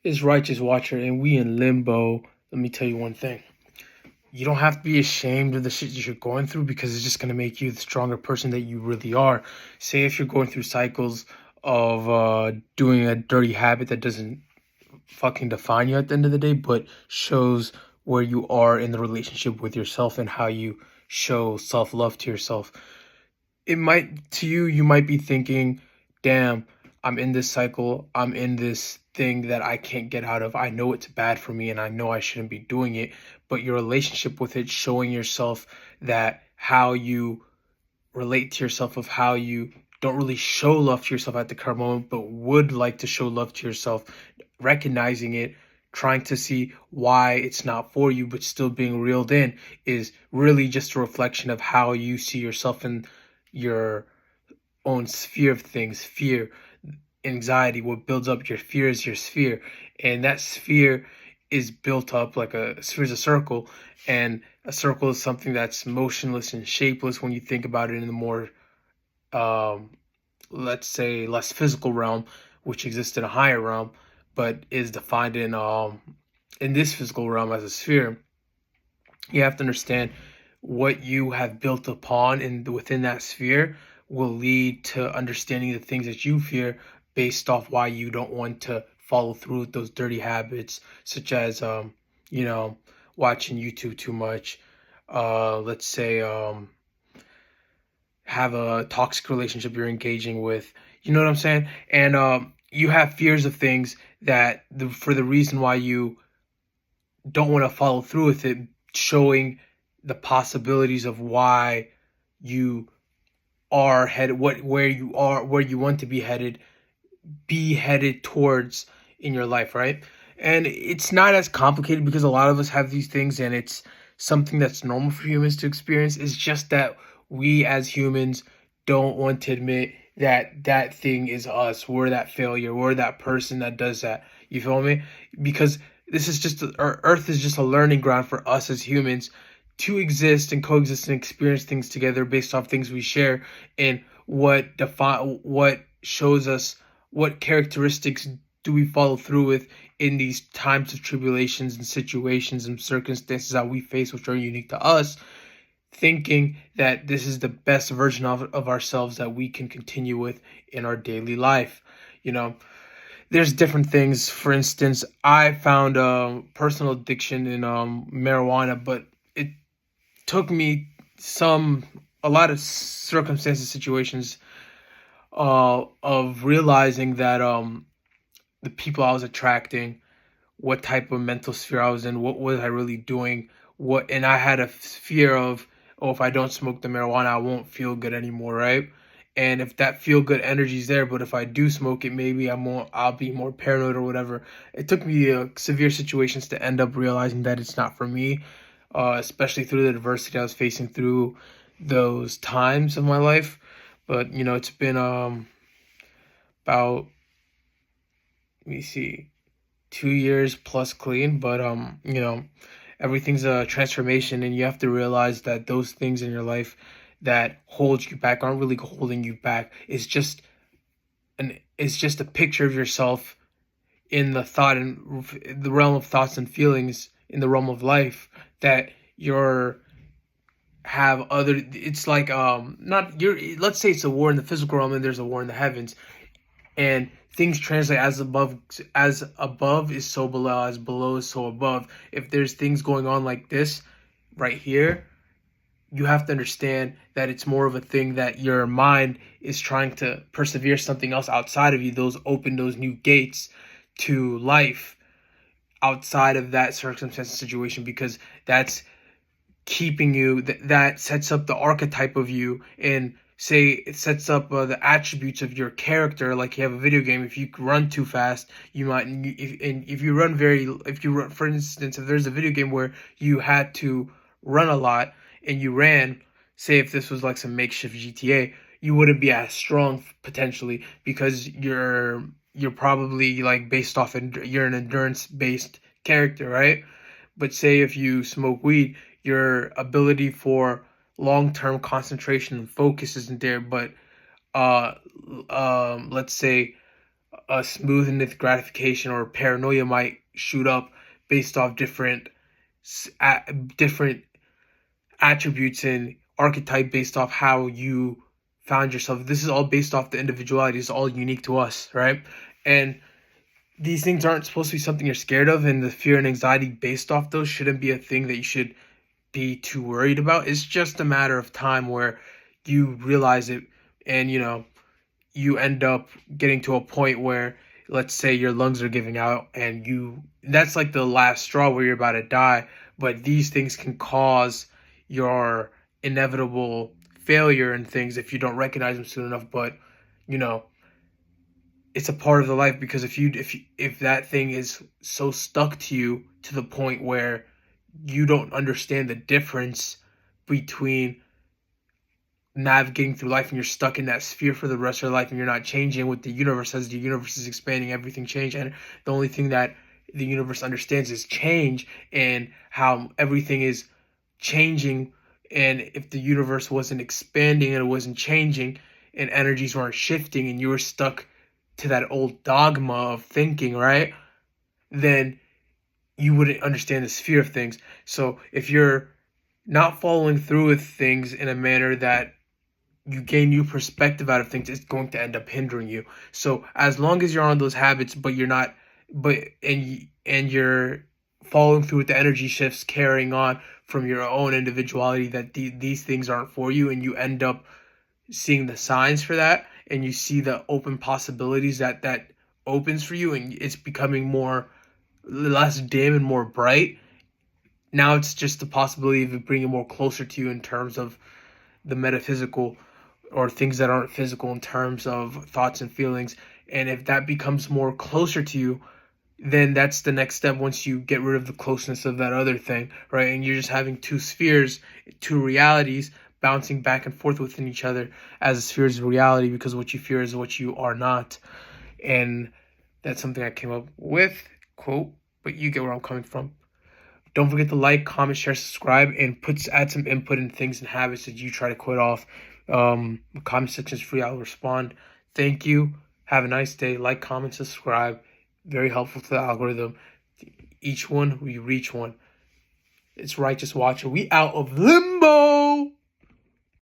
is Righteous Watcher, and we in limbo. Let me tell you one thing. You don't have to be ashamed of the shit that you're going through because it's just going to make you the stronger person that you really are. Say if you're going through cycles of doing a dirty habit that doesn't fucking define you at the end of the day, but shows where you are in the relationship with yourself and how you show self-love to yourself. You might be thinking, damn, I'm in this cycle, I'm in this thing that I can't get out of. I know it's bad for me and I know I shouldn't be doing it, but your relationship with it, showing yourself that how you relate to yourself, of how you don't really show love to yourself at the current moment, but would like to show love to yourself, recognizing it, trying to see why it's not for you, but still being reeled in, is really just a reflection of how you see yourself in your own sphere of things. Fear, anxiety, what builds up your fear is your sphere, and that sphere is built up like a sphere is a circle, and a circle is something that's motionless and shapeless when you think about it in the more um let's say less physical realm, which exists in a higher realm, but is defined in this physical realm as a sphere. You have to understand what you have built upon and within that sphere will lead to understanding the things that you fear, based off why you don't want to follow through with those dirty habits, such as you know watching YouTube too much, let's say have a toxic relationship you're engaging with, you know what I'm saying? And you have fears of things that for the reason why you don't want to follow through with it, showing the possibilities of why you are headed, where you want to be headed towards in your life, right? And it's not as complicated because a lot of us have these things and it's something that's normal for humans to experience. It's just that we as humans don't want to admit that that thing is us. We're that failure. We're that person that does that. You feel me? Because this is just our Earth is just a learning ground for us as humans to exist and coexist and experience things together based off things we share, and what shows us what characteristics do we follow through with in these times of tribulations and situations and circumstances that we face, which are unique to us, thinking that this is the best version of ourselves that we can continue with in our daily life. You know, there's different things. For instance, I found a personal addiction in marijuana, but it took me a lot of circumstances, situations of realizing that the people I was attracting, what type of mental sphere I was in, what was I really doing, and I had a fear of, oh, if I don't smoke the marijuana, I won't feel good anymore, right? And if that feel good energy is there, but if I do smoke it, maybe I'll be more paranoid or whatever. It took me severe situations to end up realizing that it's not for me, especially through the adversity I was facing through those times of my life. But it's been about, let me see, 2 years plus clean. But everything's a transformation, and you have to realize that those things in your life that hold you back aren't really holding you back. It's just a picture of yourself in the realm of thoughts and feelings, in the realm of life, that you're have other it's like not you're let's say it's a war in the physical realm and there's a war in the heavens, and things translate as above is so below, as below is so above. If there's things going on like this right here, you have to understand that it's more of a thing that your mind is trying to persevere something else outside of you, those new gates to life outside of that circumstance and situation, because that's keeping you, that sets up the archetype of you, and say it sets up the attributes of your character. Like you have a video game, if you run too fast, you might, if you run for instance, if there's a video game where you had to run a lot and you ran, say if this was like some makeshift GTA, you wouldn't be as strong potentially, because you're probably like based off you're an endurance based character, right? But say if you smoke weed, your ability for long-term concentration and focus isn't there. But let's say a smoothness gratification or paranoia might shoot up based off different attributes and archetype based off how you found yourself. This is all based off the individuality. It's all unique to us, right? And these things aren't supposed to be something you're scared of, and the fear and anxiety based off those shouldn't be a thing that you should be too worried about. It's just a matter of time where you realize it, and you end up getting to a point where, let's say, your lungs are giving out, and that's like the last straw where you're about to die. But these things can cause your inevitable failure and things if you don't recognize them soon enough. But you know it's a part of the life, because if that thing is so stuck to you to the point where you don't understand the difference between navigating through life and you're stuck in that sphere for the rest of your life and you're not changing what the universe says. The universe is expanding, everything change, and the only thing that the universe understands is change and how everything is changing. And if the universe wasn't expanding and it wasn't changing and energies weren't shifting and you were stuck to that old dogma of thinking, right, then you wouldn't understand the sphere of things. So if you're not following through with things in a manner that you gain new perspective out of things, it's going to end up hindering you. So as long as you're on those habits, but you're not, and you're following through with the energy shifts, carrying on from your own individuality, that these things aren't for you, and you end up seeing the signs for that, and you see the open possibilities that opens for you, and it's becoming less dim and more bright. Now it's just the possibility of it bringing more closer to you in terms of the metaphysical, or things that aren't physical, in terms of thoughts and feelings. And if that becomes more closer to you, then that's the next step once you get rid of the closeness of that other thing, right? And you're just having two spheres, two realities bouncing back and forth within each other as a spheres of reality, because what you fear is what you are not. And that's something I came up with, quote, but you get where I'm coming from. Don't forget to like, comment, share, subscribe, and add some input in things and habits that you try to quit off. The comment section is free. I'll respond. Thank you. Have a nice day. Like, comment, subscribe. Very helpful to the algorithm. Each one, we reach one. It's Righteous Watcher. We out of limb.